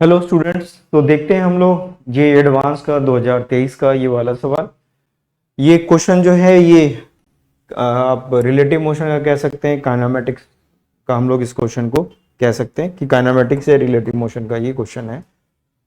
Hello students, तो देखते हैं हम लोग ये एडवांस का 2023 का ये वाला सवाल। ये क्वेश्चन जो है ये आप रिलेटिव मोशन का कह सकते हैं, काइनेमेटिक्स का हम लोग इस क्वेश्चन को कह सकते हैं कि काइनेमेटिक्स से रिलेटिव मोशन का ये क्वेश्चन है।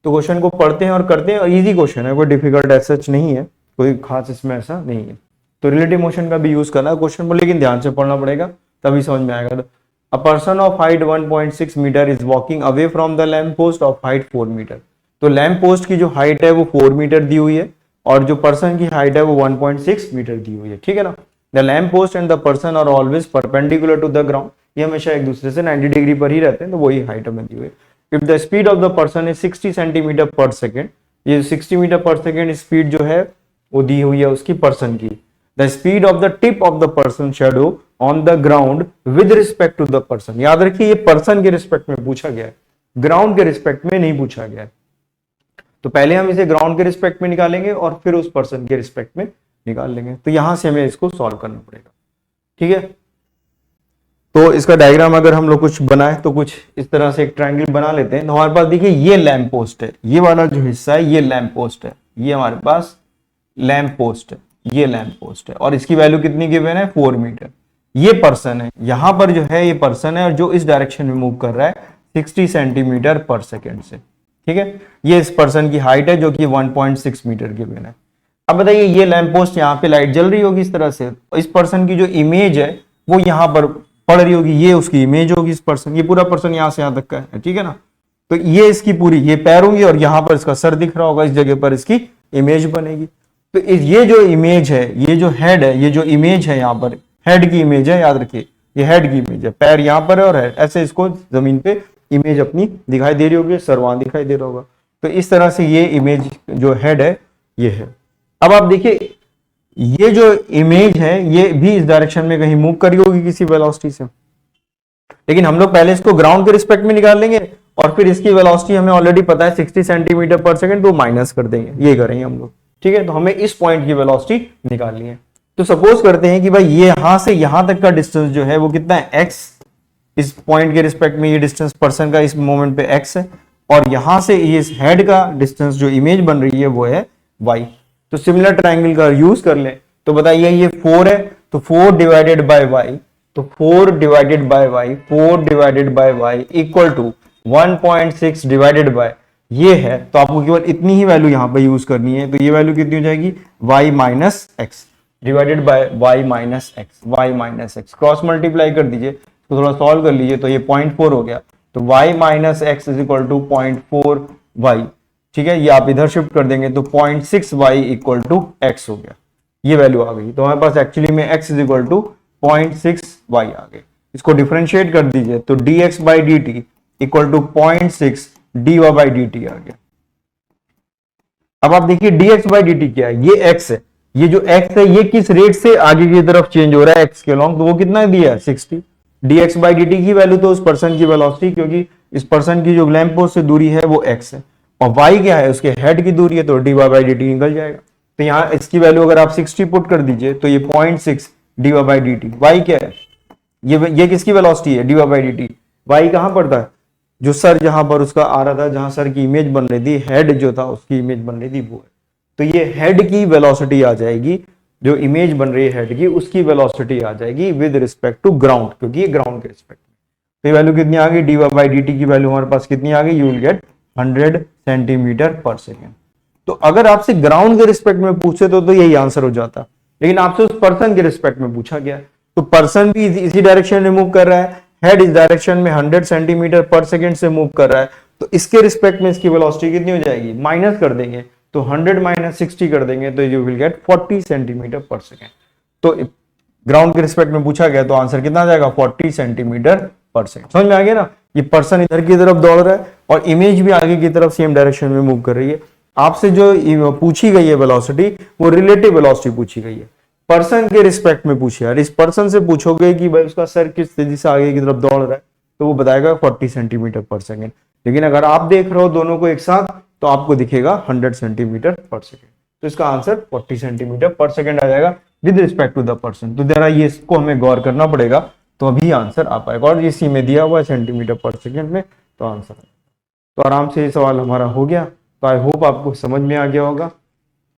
तो क्वेश्चन को पढ़ते हैं और करते हैं, और इजी क्वेश्चन है, कोई डिफिकल्ट एज सच नहीं है, कोई खास इसमें ऐसा नहीं है। तो रिलेटिव मोशन का भी यूज करना है क्वेश्चन को, लेकिन ध्यान से पढ़ना पड़ेगा तभी समझ में आएगा। तो A person of height 1.6 metre is walking away from the lamp post of height 4 metre. तो लैम्प पोस्ट की जो हाइट है वो 4 मीटर दी हुई है और जो पर्सन की हाइट है वो 1.6 मीटर दी हुई है, ठीक है ना। The lamp post and the person are always perpendicular to the ground, ये हमेशा एक दूसरे से 90 डिग्री पर ही रहते हैं, तो वही हाइट हमें दी हुई है। If the speed of the person is 60 centimetre per second, ये 60 मीटर पर सेकेंड स्पीड जो है वो दी हुई है उसकी पर्सन की। The speed of the tip of the person shadow on the ground with respect to the person, याद रखिए ये पर्सन के रिस्पेक्ट में पूछा गया है, ग्राउंड के रिस्पेक्ट में नहीं पूछा गया है। तो पहले हम इसे ग्राउंड के रिस्पेक्ट में निकालेंगे और फिर उस पर्सन के रिस्पेक्ट में निकाल लेंगे। तो यहां से हमें इसको सॉल्व करना पड़ेगा, ठीक है। तो इसका डायग्राम अगर हम लोग कुछ बनाए तो कुछ इस तरह से एक ट्रायंगल बना लेते हैं। तो हमारे पास देखिए ये लैंप पोस्ट है, ये वाला जो हिस्सा है ये लैंप पोस्ट है, ये हमारे पास लैंप पोस्ट है, ये लैंप पोस्ट है और इसकी वैल्यू कितनी गिवन है 4 मीटर। ये पर्सन है, यहां पर जो है ये पर्सन है और जो इस डायरेक्शन में मूव कर रहा है 60 सेंटीमीटर पर सेकेंड से, ठीक है। ये इस पर्सन की हाइट है जो कि 1.6 मीटर गिवन है। अब बताइए ये लैंप पोस्ट यहाँ पे लाइट जल रही होगी इस तरह से, इस पर्सन की जो इमेज है वो यहाँ पर पड़ रही होगी, ये उसकी इमेज होगी इस पर्सन, ये पूरा पर्सन यहाँ से यहाँ तक का है, ठीक है ना। तो ये इसकी पूरी ये पैर होंगी और यहाँ पर इसका सर दिख रहा होगा, इस जगह पर इसकी इमेज बनेगी। तो ये जो इमेज है, ये जो हेड है, ये जो इमेज है यहाँ पर हेड की इमेज है, याद रखिए ये हेड की इमेज है, पैर यहाँ पर है और हेड ऐसे इसको जमीन पे इमेज अपनी दिखाई दे रही होगी, सर वहां दिखाई दे रहा होगा। तो इस तरह से ये इमेज जो हेड है ये है। अब आप देखिए ये जो इमेज है ये भी इस डायरेक्शन में कहीं मूव करी होगी किसी वेलोसिटी से, लेकिन हम लोग पहले इसको ग्राउंड के रिस्पेक्ट में निकाल लेंगे और फिर इसकी वेलोसिटी हमें ऑलरेडी पता है 60 सेंटीमीटर पर सेकेंड, तो माइनस कर देंगे, ये करेंगे हम लोग, ठीक है। तो हमें इस पॉइंट की वेलोसिटी निकालनी है। तो सपोज करते हैं कि भाई ये यहां से यहां तक का डिस्टेंस जो है वो कितना है x, इस पॉइंट के रिस्पेक्ट में ये डिस्टेंस पर्सन का इस मोमेंट पे x है और यहां से इस हेड का डिस्टेंस जो इमेज बन रही है वो है y। तो सिमिलर ट्रायंगल का यूज कर ले। तो बताइए ये 4 है तो 4 डिवाइडेड बाय y, तो 4 divided by y, 4 divided by y equal to 1.6 divided by ये है। तो आपको केवल इतनी ही वैल्यू यहां पर यूज करनी है। तो ये वैल्यू कितनी हो जाएगी y minus x divided by y minus x, y minus x cross multiply कर दीजिए, तो थोड़ा सॉल्व कर लीजिए, तो ये 0.4 हो गया। तो y minus x is equal to 0.4 y, ठीक है। ये आप इधर शिफ्ट कर देंगे तो 0.6 y इक्वल टू x हो गया, ये वैल्यू आ गई। तो हमारे पास एक्चुअली में x is equal to 0.6 y आ गए। इसको डिफरेंशिएट कर दीजिए तो dx by dt equal to 0.6 dy by dt आ गया। अब आप देखिए dx बाई dt क्या है, ये x है, ये जो x है ये किस रेट से आगे की तरफ चेंज हो रहा है x के लॉन्ग, तो वो कितना दिया है 60। dx बाई dt की वैल्यू तो उस पर्सन की वेलोसिटी, क्योंकि इस पर्सन की जो लैंप पोस्ट से दूरी है वो x है और y क्या है उसके हेड की दूरी है, तो dy बाई dt निकल जाएगा। तो यहाँ इसकी वैल्यू अगर आप 60 पुट कर दीजिए तो ये 0.6 dy बाई dt, y क्या है ये किसकी वेलोसिटी है dy बाई dt, y कहां पर था जो सर जहां पर उसका आ रहा था, जहां सर की इमेज बन रही थी, हेड जो था उसकी इमेज बन रही थी वो है। तो ये हेड की वेलोसिटी आ जाएगी, जो इमेज बन रही है हेड की उसकी वेलोसिटी आ जाएगी विद रिस्पेक्ट टू ग्राउंड, क्योंकि ये ग्राउंड के रिस्पेक्ट में। तो ये वैल्यू कितनी आ गई dy बाई dt की वैल्यू हमारे पास कितनी आ गई, you will get 100 centimetre per second. तो अगर आपसे ग्राउंड के रिस्पेक्ट में पूछे तो यही आंसर हो जाता, लेकिन आपसे उस पर्सन के रिस्पेक्ट में पूछा गया तो पर्सन भी इसी डायरेक्शन में मूव कर रहा है, हेड इस डायरेक्शन में 100 सेंटीमीटर पर सेकेंड से मूव कर रहा है, तो इसके रिस्पेक्ट में इसकी वेलोसिटी कितनी हो जाएगी, माइनस कर देंगे तो 100 माइनस 60 कर देंगे तो you will get 40 centimetre per second. तो ग्राउंड के रिस्पेक्ट में पूछा गया तो आंसर कितना आ जाएगा 40 सेंटीमीटर पर सेकेंड। समझ में आ गया ना, ये पर्सन इधर की तरफ दौड़ रहा है और इमेज भी आगे की तरफ सेम डायरेक्शन में मूव कर रही है। आपसे जो पूछी गई है वेलोसिटी वो रिलेटिव वेलोसिटी पूछी गई है, पर्सन के रिस्पेक्ट में पूछे यार। इस पर्सन से पूछोगे कि भाई उसका सर किस तेजी से आगे की तरफ दौड़ रहा है तो वो बताएगा 40 सेंटीमीटर पर सेकेंड, लेकिन अगर आप देख रहे हो दोनों को एक साथ तो आपको दिखेगा 100 सेंटीमीटर पर सेकेंड। तो इसका आंसर 40 सेंटीमीटर पर सेकेंड आ जाएगा with respect to the person. तो जरा ये इसको हमें गौर करना पड़ेगा तो अभी आंसर आ पाएगा, और इसी में दिया हुआ है सेंटीमीटर पर सेकेंड में, तो आंसर तो आराम से ये सवाल हमारा हो गया। तो आई होप आपको समझ में आ गया होगा।